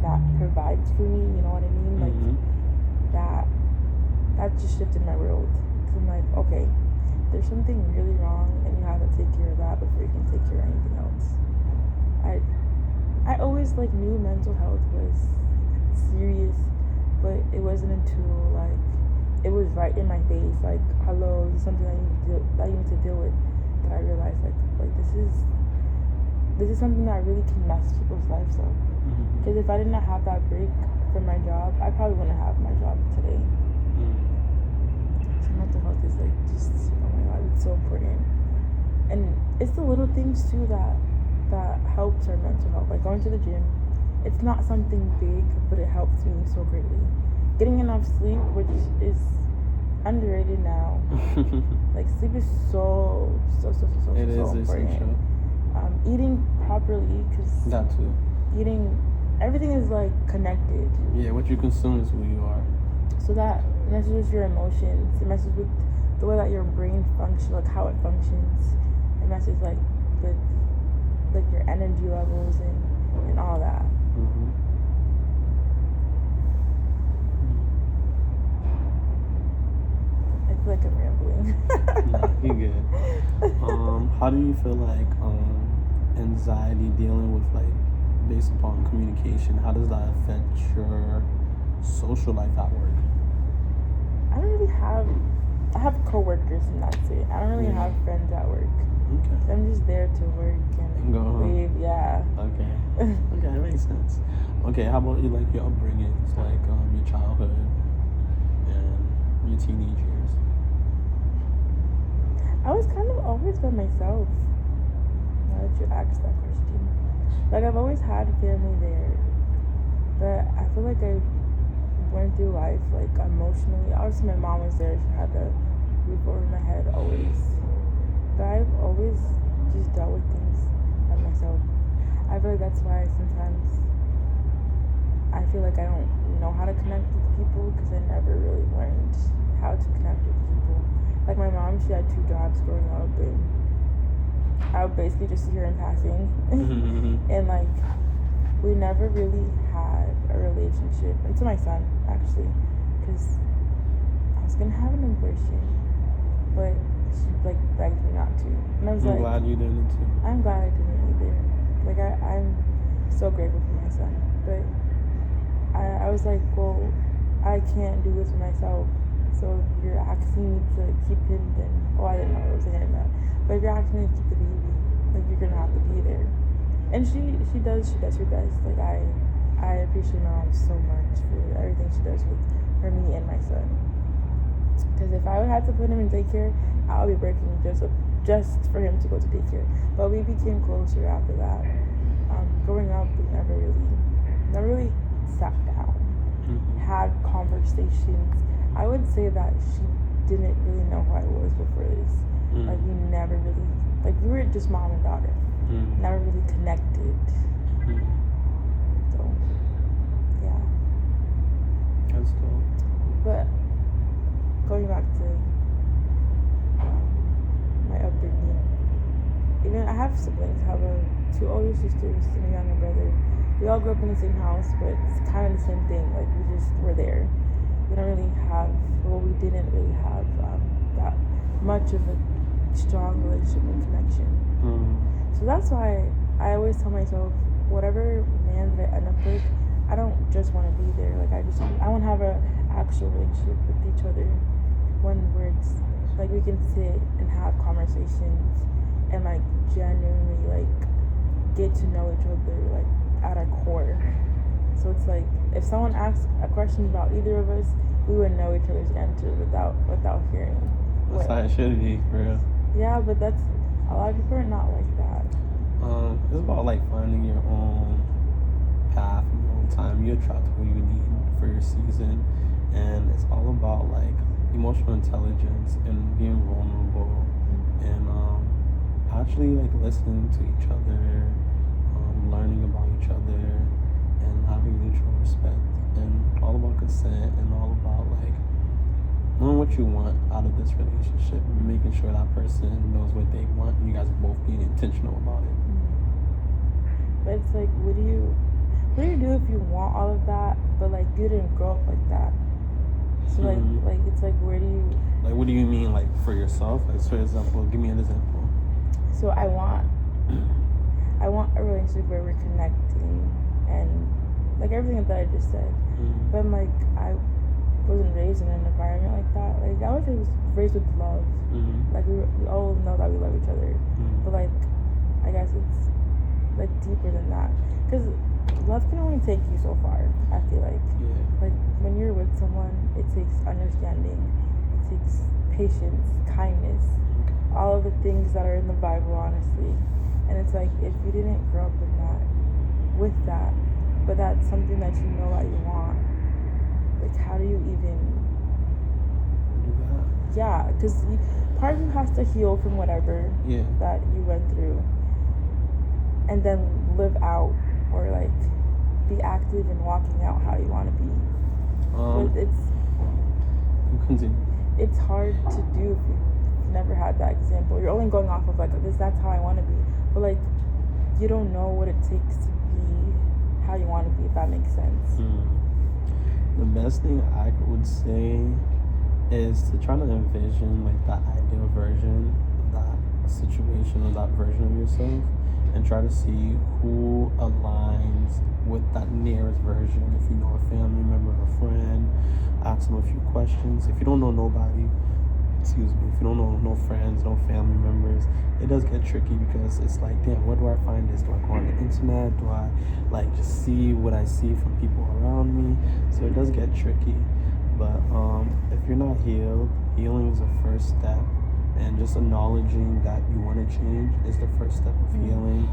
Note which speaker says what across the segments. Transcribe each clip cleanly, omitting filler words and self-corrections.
Speaker 1: that provides for me, you know what I mean? Like, that just shifted my world. Because I'm like, okay, there's something really wrong, and you have to take care of that before you can take care of anything else. I always, like, knew mental health was serious, but it wasn't until, like, it was right in my face, like, hello, this is something that you need to deal with, that I realized, like this is something that really can mess people's lives up. Because if I did not have that break from my job, I probably wouldn't have my job today. So mental health is, like, just, oh my god, it's so important. And it's the little things too that helps our mental health. Like going to the gym, it's not something big, but it helps me so greatly. Getting enough sleep, which is underrated now. Like, sleep is so important. Essential. Eating properly, because
Speaker 2: that too.
Speaker 1: Everything is, like, connected.
Speaker 2: Yeah, what you consume is who you are.
Speaker 1: So that messes with your emotions. It messes with the way that your brain functions, like how it functions. It messes, like, with, like, your energy levels and all that. I feel like I'm rambling.
Speaker 2: Nah, you good. How do you feel like anxiety dealing with, like, based upon communication, how does that affect your social life at work?
Speaker 1: I have coworkers, and that's it. I don't really have friends at work.
Speaker 2: Okay.
Speaker 1: So I'm just there to work and
Speaker 2: go home.
Speaker 1: leave. Yeah.
Speaker 2: Okay. Okay, that makes sense. Okay, how about you, like, your upbringing? It's like your childhood and your teenage years.
Speaker 1: I was kind of always by myself. Now that you asked that question, like, I've always had family there, but I feel like I went through life, like, emotionally. Obviously, my mom was there; she had the roof over my head always. But I've always just dealt with things by myself. I feel like that's why sometimes I feel like I don't know how to connect with people, because I never really learned how to connect with people. Like, my mom, she had 2 jobs growing up, and I would basically just see her in passing. And, like, we never really had a relationship until my son, actually, because I was gonna have an abortion, but she, like, begged me not to, and I was
Speaker 2: I'm glad you didn't too.
Speaker 1: I'm glad I didn't either. Like, I'm so grateful for my son, but I was like, well, I can't do this for myself. So if you're asking me to keep him, then I didn't know it was a him. But if you're asking me to keep the baby, like, you're gonna have to be there. And she does her best. Like, I appreciate my mom so much for everything she does for me and my son. Because if I would have to put him in daycare, I would be working just for him to go to daycare. But we became closer after that. Growing up, we never really sat down, had conversations. I would say that she didn't really know who I was before this. Like, we never really, like, we were just mom and daughter. Never really connected. So, yeah.
Speaker 2: That's cool.
Speaker 1: But going back to my upbringing, even I have siblings. I have 2 older sisters and a younger brother. We all grew up in the same house, but it's kind of the same thing. Like, we just were there. We didn't really have that much of a strong relationship and connection. So that's why I always tell myself, whatever man that I end up with, I don't just want to be there. Like, I want to have an actual relationship with each other. When like, we can sit and have conversations and, like, genuinely, like, get to know each other, like, at our core. So it's like, if someone asks a question about either of us, we would know each other's answer without hearing.
Speaker 2: That's how it should be, for real.
Speaker 1: Yeah, but a lot of people are not like that.
Speaker 2: It's about, like, finding your own path and your own time. You attract who you need for your season, and it's all about, like, emotional intelligence and being vulnerable, and actually, like, listening to each other, learning about each other, and having mutual respect, and all about consent, and all about, like, knowing what you want out of this relationship, and making sure that person knows what they want, and you guys are both being intentional about it.
Speaker 1: But it's like, what do you do if you want all of that, but like you didn't grow up like that. So like it's like, where do you,
Speaker 2: like, what do you mean, like, for yourself? Like, for example, give me an example.
Speaker 1: so I want a relationship where we're connecting and like everything that I just said. But I'm like, I wasn't raised in an environment like that. Like I was raised with love. Like we all know that we love each other. But like, I guess it's like deeper than that, because love can only take you so far. I feel like, like when you're with someone, it takes understanding, it takes patience, kindness, all of the things that are in the Bible, honestly. And it's like, if you didn't grow up in that, with that, but that's something that you know that you want, like how do you even
Speaker 2: do that?
Speaker 1: Yeah, because part of you has to heal from whatever that you went through, and then live out, or like be active in walking out how you want to be. But it's hard to do if you've never had that example. You're only going off of like this. That's how I want to be, but like you don't know what it takes to be how you want to be. If that makes sense.
Speaker 2: The best thing I would say is to try to envision like that ideal version of that situation, or that version of yourself, and try to see who aligns with that nearest version. If you know a family member or a friend, ask them a few questions. If you don't know nobody, if you don't know no friends, no family members, it does get tricky, because it's like, damn, where do I find this? Do I go on the internet? Do I like just see what I see from people around me? So it does get tricky. But if you're not healed, healing is the first step, and just acknowledging that you want to change is the first step of healing.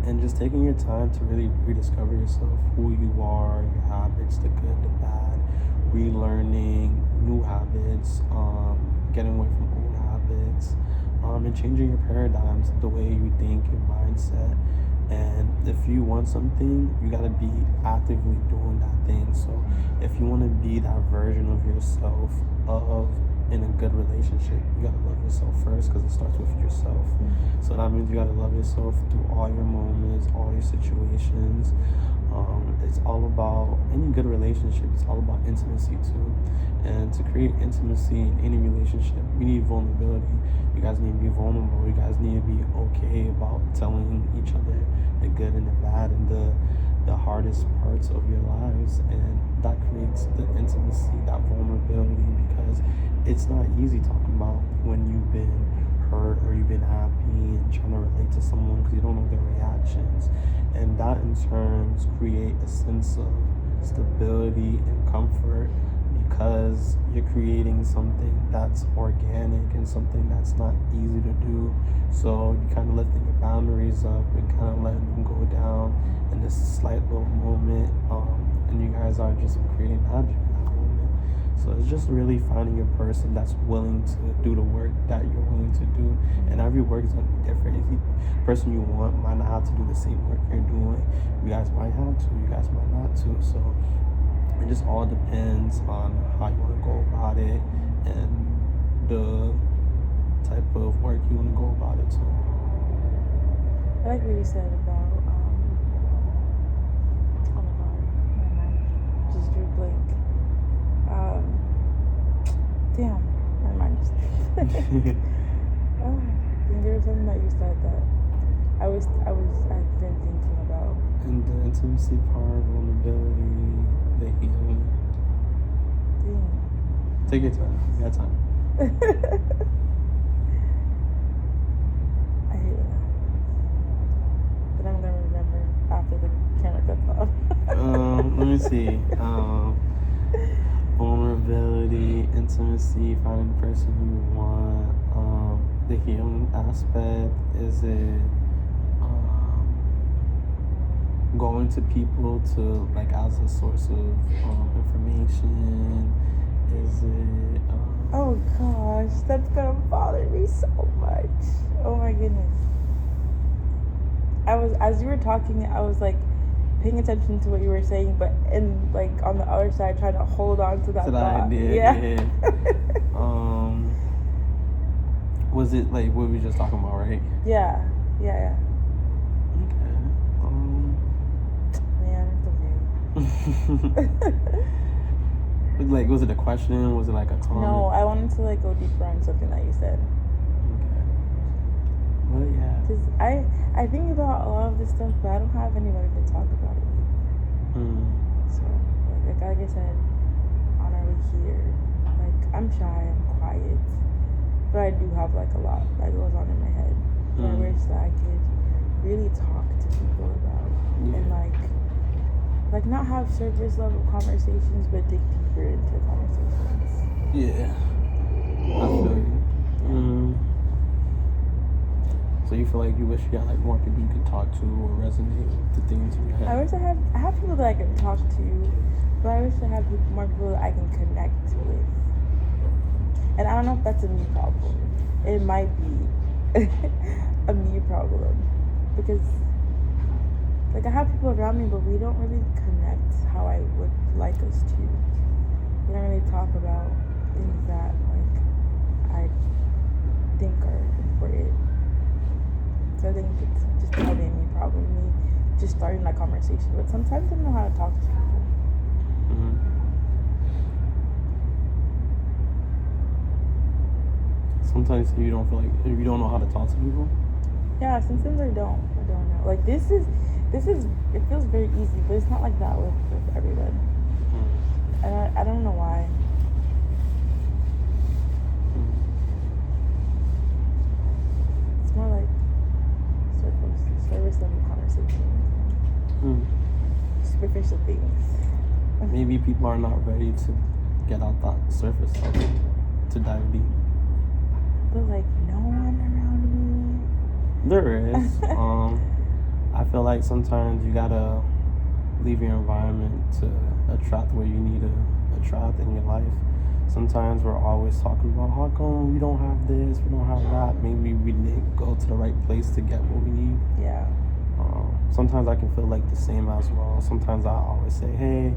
Speaker 2: And just taking your time to really rediscover yourself, who you are, your habits, the good, the bad, relearning new habits, getting away from old habits, and changing your paradigms, the way you think, your mindset. And if you want something, you gotta be actively doing that thing. So if you want to be that version of yourself in a good relationship, you gotta love yourself first, because it starts with yourself. So that means you gotta love yourself through all your moments, all your situations. It's all about any good relationship. It's all about intimacy too. And to create intimacy in any relationship, we need vulnerability. You guys need to be vulnerable. You guys need to be okay about telling each other the good and the bad and the hardest parts of your lives. And that creates the intimacy, that vulnerability, because it's not easy talking about when you've been hurt or you've been happy and trying to relate to someone, because you don't know their reactions. And that in turn create a sense of stability and comfort, because you're creating something that's organic and something that's not easy to do. So you kind of lifting your boundaries up and kind of letting them go down in this slight little moment, and you guys are just creating magic in that moment. So it's just really finding your person that's willing to do the work that you're willing to do. And every work is going to be different. If the person you want might not have to do the same work you're doing, you guys might have to, you guys might not to. So it just all depends on how you want to go about it and the type of work you want to go about it too.
Speaker 1: I like what you said about, oh my god, my mind just drew blank. Damn, my mind just I think there was something that you said that I've been thinking about.
Speaker 2: And the intimacy part, vulnerability, the healing.
Speaker 1: Damn.
Speaker 2: Take your time. You got time.
Speaker 1: I hate when that happens. But I'm gonna remember after the camera cuts off.
Speaker 2: Let me see. Vulnerability, intimacy, finding the person you want. The healing aspect, is it going to people to like as a source of information? Is it
Speaker 1: oh gosh, that's gonna bother me so much. Oh my goodness. As you were talking, I was like paying attention to what you were saying, but in like on the other side trying to hold on to that thought.
Speaker 2: Idea, yeah. Was it like what we were just talking about, right?
Speaker 1: Yeah.
Speaker 2: Okay. Like, was it a question? Was it like a comment?
Speaker 1: No, I wanted to like go deeper on something that you said.
Speaker 2: Okay. Well, yeah.
Speaker 1: Cause I think about a lot of this stuff, but I don't have anybody to talk about it with. So like I said, on our way here, like I'm shy, I'm quiet, but I do have like a lot that goes on in my head. So I wish that I could really talk to people about and like not have surface level conversations, but dig deeper into conversations.
Speaker 2: Yeah. I feel you. So you feel like you wish you had like more people you could talk to or resonate with the things in your head?
Speaker 1: I wish I have people that I can talk to, but I wish I had more people that I can connect with. And I don't know if that's a me problem. It might be a me problem because like I have people around me, but we don't really connect how I would like us to. We don't really talk about things that like I think are important. So I think it's just probably a me problem. Me just starting that conversation, but sometimes I don't know how to talk to people.
Speaker 2: Sometimes you don't feel like you don't know how to talk to people.
Speaker 1: Yeah, sometimes I don't know. Like this is it feels very easy, but it's not like that with everyone. And I don't know why. It's more like service level conversation. Superficial things.
Speaker 2: Maybe people are not ready to get out that surface level to dive deep.
Speaker 1: But like no one around me.
Speaker 2: There is. I feel like sometimes you gotta leave your environment to attract what you need to attract in your life. Sometimes we're always talking about how come we don't have this, we don't have that. Maybe we didn't go to the right place to get what we need.
Speaker 1: Yeah.
Speaker 2: Sometimes I can feel like the same as well. Sometimes I always say, hey,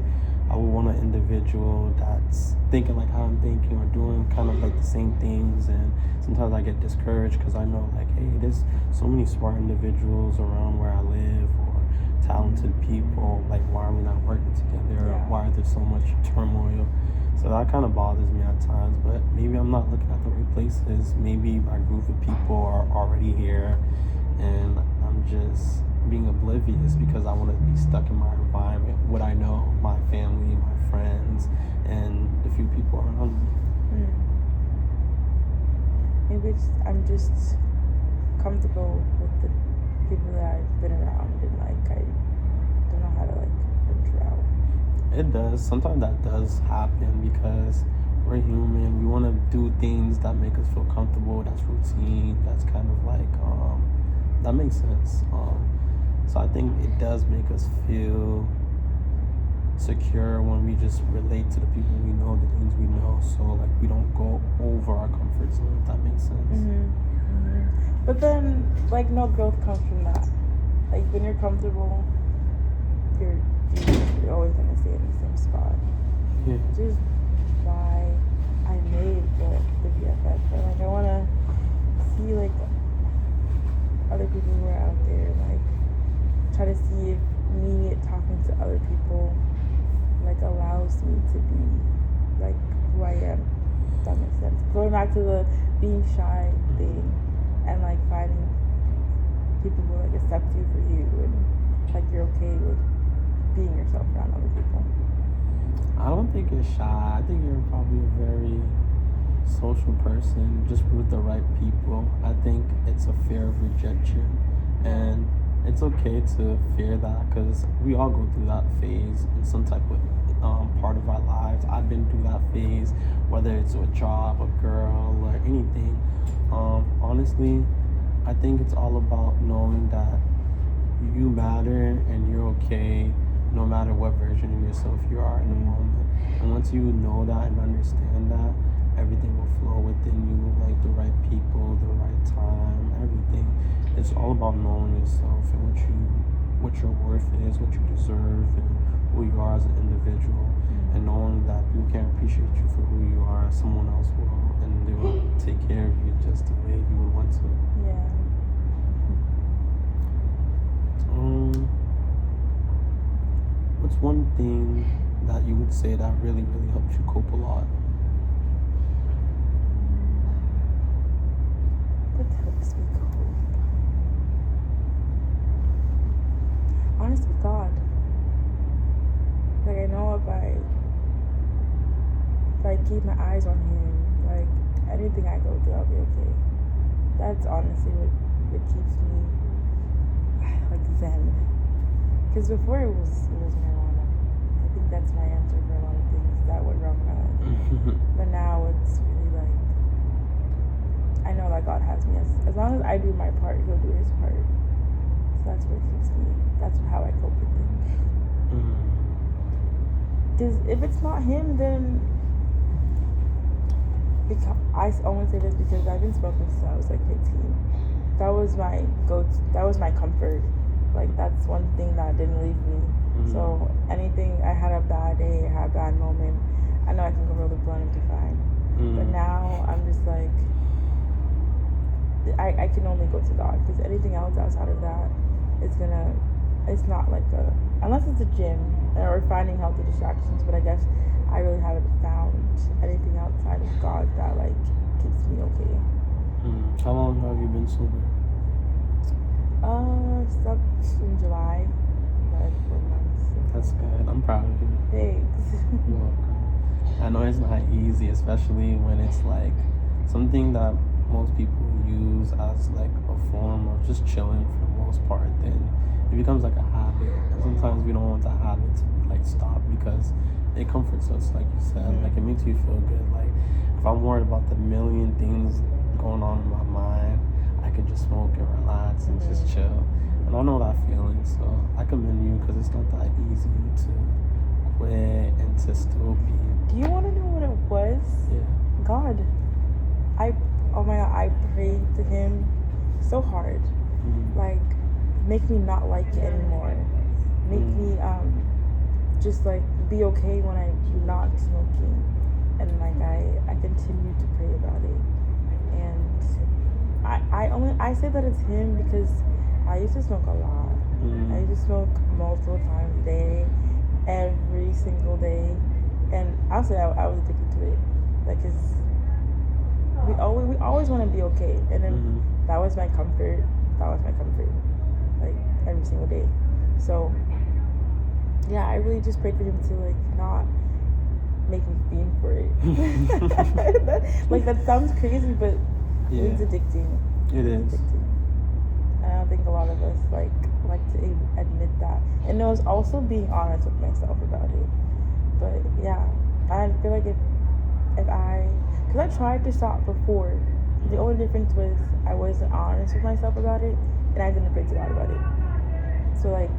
Speaker 2: I would want an individual that's thinking like how I'm thinking or doing kind of like the same things. And sometimes I get discouraged because I know like, hey, there's so many smart individuals around where I live or talented people. Like, why are we not working together?
Speaker 1: Yeah.
Speaker 2: Why is there so much turmoil? So that kind of bothers me at times, but maybe I'm not looking at the right places. Maybe my group of people are already here and I'm just being oblivious because I want to be stuck in my environment, what I know, my family, my friends, and the few people around me.
Speaker 1: Maybe I'm just comfortable with the people that I've been around and like I don't know how to like venture out.
Speaker 2: It does. Sometimes that does happen because we're human. We want to do things that make us feel comfortable. That's routine. That's kind of like, that makes sense. So I think it does make us feel secure when we just relate to the people we know, the things we know. So like we don't go over our comfort zone, if that makes sense.
Speaker 1: But then like no growth comes from that. Like when you're comfortable, you're always gonna stay in the same spot.
Speaker 2: Yeah.
Speaker 1: Which is why I made the BFF. And like I wanna see like other people who are out there, like try to see if me talking to other people like allows me to be like who I am. If that makes sense. Going back to the being shy thing and like finding people who like accept you for you and like you're okay with being yourself around other people.
Speaker 2: I don't think you're shy. I think you're probably a very social person, just with the right people. I think it's a fear of rejection, and it's okay to fear that because we all go through that phase in some type of part of our lives. I've been through that phase, whether it's a job, a girl, or anything. Honestly, I think it's all about knowing that you matter and you're okay no matter what version of yourself you are in the moment. And once you know that and understand that, everything will flow within you, like the right people, the right time, everything. It's all about knowing yourself and what your worth is, what you deserve, and who you are as an individual. And knowing that people can't appreciate you for who you are, someone else will, and they will take care of you just the way you would want to.
Speaker 1: Yeah.
Speaker 2: What's one thing that you would say that really, really helped you cope a lot?
Speaker 1: What helps me cope? Honestly, God. Like, I know if I keep my eyes on Him, like, anything I go through, I'll be okay. That's honestly what keeps me, like, zen. Because before it was marijuana. I think that's my answer for a lot of things that went wrong in my life. But now it's really like, I know that God has me. As long as I do my part, He'll do His part. So that's what keeps me. That's how I cope with things. Because if it's not Him, then I only say this because I've been smoking since I was like 15. That was my go-to. That was my comfort. Like, that's one thing that didn't leave me. So anything, I had a bad day, I had a bad moment, I know I can go roll the blunt and be fine. But now I'm just like, I can only go to God, because anything else outside of that, it's not like unless it's a gym or finding healthy distractions. But I guess I really haven't found anything outside of God that like keeps me okay.
Speaker 2: How long have you been sober?
Speaker 1: Stopped in July, like 4 months.
Speaker 2: That's good. I'm proud of you.
Speaker 1: Thanks.
Speaker 2: You're welcome. I know it's not easy, especially when it's like something that most people use as like a form of just chilling for the most part. Then it becomes like a habit, and sometimes we don't want that habit to like stop because it comforts us, like you said. Like, it makes you feel good. Like, if I'm worried about the million things going on in my mind, I can just smoke and relax and just chill. And I know that feeling, so I commend you, because it's not that easy to quit and to still be.
Speaker 1: Do you want to know what it was?
Speaker 2: Yeah.
Speaker 1: God. Oh my God, I prayed to Him so hard. Like, make me not like it anymore. Make me just like be okay when I'm not smoking. And like I continue to pray about it. And I say that it's Him because I used to smoke a lot. I used to smoke multiple times a day, every single day. And honestly, I was addicted to it. Like, 'cause we always want to be okay. And then that was my comfort. Like, every single day. So yeah, I really just prayed for Him to like not make me fiend for it. that sounds crazy, but it's addicting.
Speaker 2: It is
Speaker 1: addicting. And I don't think a lot of us like to admit that. And it was also being honest with myself about it. But yeah, I feel like because I tried to stop before. The only difference was I wasn't honest with myself about it, and I didn't pray to God about it. So like,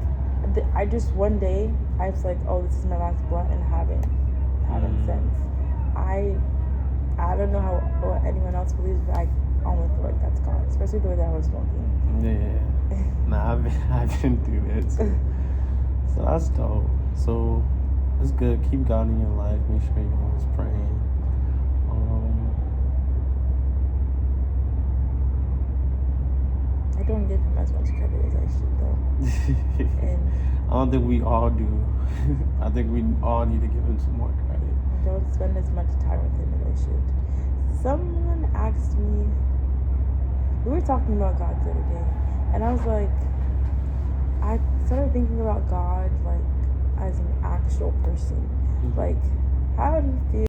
Speaker 1: I just one day I was like, oh, this is my last blunt, and haven't since. I don't know what anyone else believes, but I only feel like that's God, especially the way that I was smoking.
Speaker 2: Yeah. Nah, I've been through it. So that's dope. So it's good. Keep God in your life. Make sure you're always praying.
Speaker 1: I don't give Him as much credit as I should, though. And
Speaker 2: I don't think we all do. I think we all need to give Him some more credit.
Speaker 1: I don't spend as much time with Him as I should. Someone asked me, we were talking about God the other day, and I was like, I started thinking about God like as an actual person. Like, how do you feel